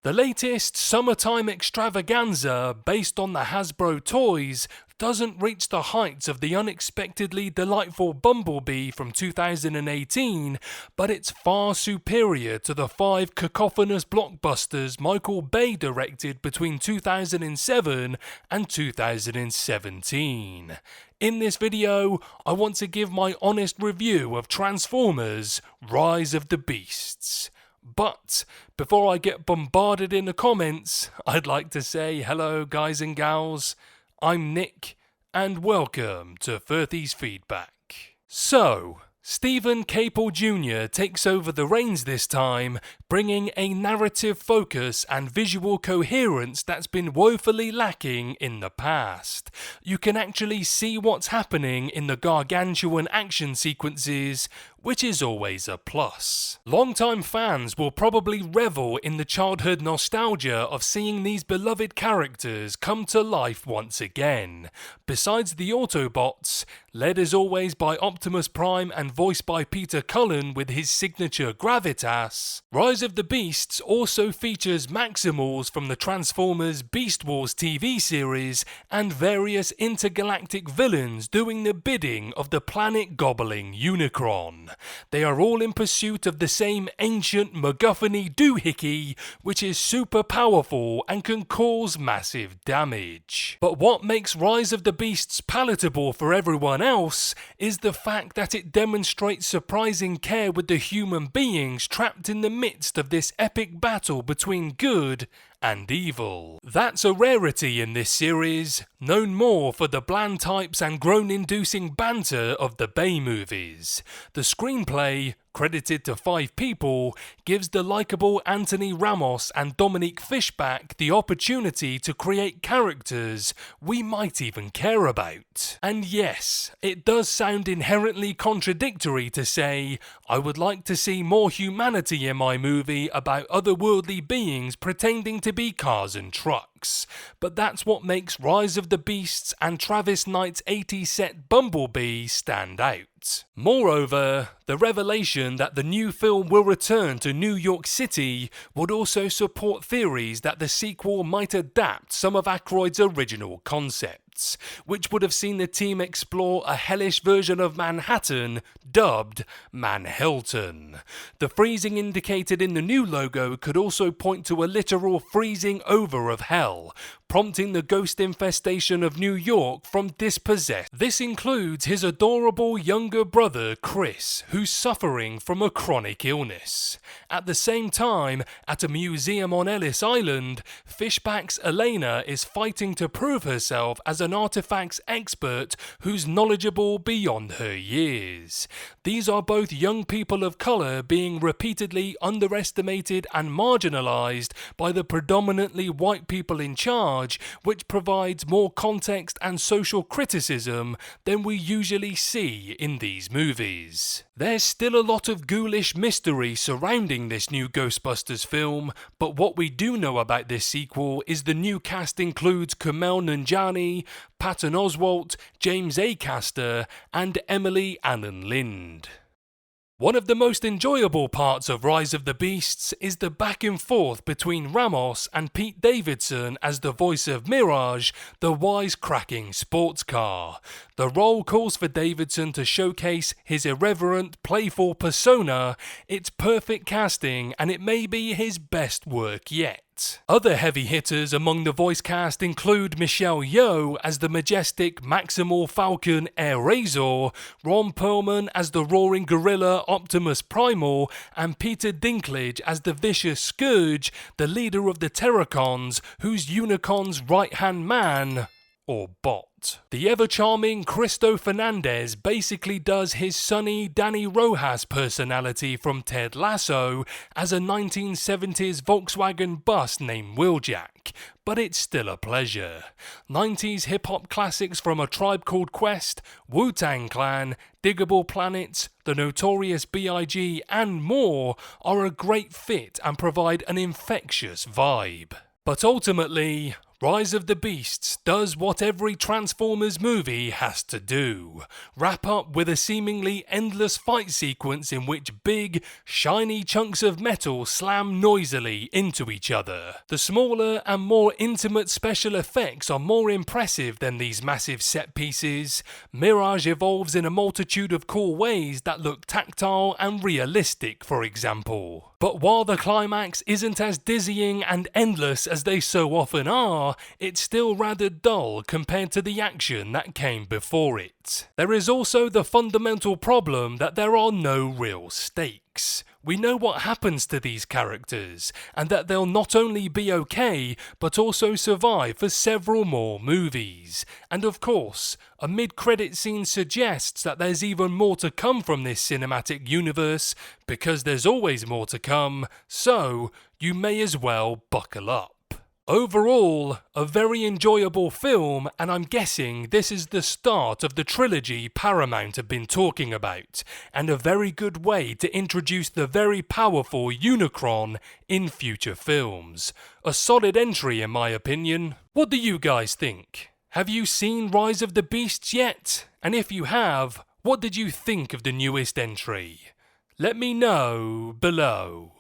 The latest summertime extravaganza based on the Hasbro toys doesn't reach the heights of the unexpectedly delightful Bumblebee from 2018, but it's far superior to the 5 cacophonous blockbusters Michael Bay directed between 2007 and 2017. In this video, I want to give my honest review of Transformers: Rise of the Beasts. But before I get bombarded in the comments, I'd like to say hello guys and gals, I'm Nick, and welcome to Firthy's Feedback. So, Stephen Capel Jr. takes over the reins this time, bringing a narrative focus and visual coherence that's been woefully lacking in the past. You can actually see what's happening in the gargantuan action sequences, which is always a plus. Longtime fans will probably revel in the childhood nostalgia of seeing these beloved characters come to life once again. Besides the Autobots, led as always by Optimus Prime and voiced by Peter Cullen with his signature gravitas, Rise of the Beasts also features Maximals from the Transformers Beast Wars TV series and various intergalactic villains doing the bidding of the planet-gobbling Unicron. They are all in pursuit of the same ancient MacGuffin-y doohickey, which is super powerful and can cause massive damage. But what makes Rise of the Beasts palatable for everyone else is the fact that it demonstrates surprising care with the human beings trapped in the midst of this epic battle between good and evil. That's a rarity in this series, known more for the bland types and groan-inducing banter of the Bay movies. The screenplay, credited to 5 people, gives the likeable Anthony Ramos and Dominique Fishback the opportunity to create characters we might even care about. And yes, it does sound inherently contradictory to say, I would like to see more humanity in my movie about otherworldly beings pretending to be cars and trucks. But that's what makes Rise of the Beasts and Travis Knight's 80s set Bumblebee stand out. Moreover, the revelation that the new film will return to New York City would also support theories that the sequel might adapt some of Aykroyd's original concepts, which would have seen the team explore a hellish version of Manhattan dubbed Manhelton. The freezing indicated in the new logo could also point to a literal freezing over of hell, prompting the ghost infestation of New York from dispossessed. This includes his adorable younger brother Chris, who's suffering from a chronic illness. At the same time, at a museum on Ellis Island, Fishback's Elena is fighting to prove herself as an artifacts expert who's knowledgeable beyond her years. These are both young people of colour being repeatedly underestimated and marginalised by the predominantly white people in charge, which provides more context and social criticism than we usually see in these movies. There's still a lot of ghoulish mystery surrounding this new Ghostbusters film, but what we do know about this sequel is the new cast includes Kumail Nanjiani, Patton Oswalt, James Acaster, and Emily Annan Lind. One of the most enjoyable parts of Rise of the Beasts is the back and forth between Ramos and Pete Davidson as the voice of Mirage, the wisecracking sports car. The role calls for Davidson to showcase his irreverent, playful persona. It's perfect casting, and it may be his best work yet. Other heavy hitters among the voice cast include Michelle Yeoh as the majestic Maximal Falcon Air Razor, Ron Perlman as the roaring gorilla Optimus Primal, and Peter Dinklage as the vicious Scourge, the leader of the Terracons, who's Unicorn's right-hand man, or bot. The ever-charming Cristo Fernandez basically does his sunny Danny Rojas personality from Ted Lasso as a 1970s Volkswagen bus named Wheeljack, but it's still a pleasure. 90s hip-hop classics from A Tribe Called Quest, Wu-Tang Clan, Diggable Planets, The Notorious B.I.G. and more are a great fit and provide an infectious vibe. But ultimately, Rise of the Beasts does what every Transformers movie has to do. Wrap up with a seemingly endless fight sequence in which big, shiny chunks of metal slam noisily into each other. The smaller and more intimate special effects are more impressive than these massive set pieces. Mirage evolves in a multitude of cool ways that look tactile and realistic, for example. But while the climax isn't as dizzying and endless as they so often are, it's still rather dull compared to the action that came before it. There is also the fundamental problem that there are no real stakes. We know what happens to these characters, and that they'll not only be okay, but also survive for several more movies. And of course, a mid-credit scene suggests that there's even more to come from this cinematic universe, because there's always more to come, so you may as well buckle up. Overall, a very enjoyable film, and I'm guessing this is the start of the trilogy Paramount have been talking about, and a very good way to introduce the very powerful Unicron in future films. A solid entry in my opinion. What do you guys think? Have you seen Rise of the Beasts yet? And if you have, what did you think of the newest entry? Let me know below.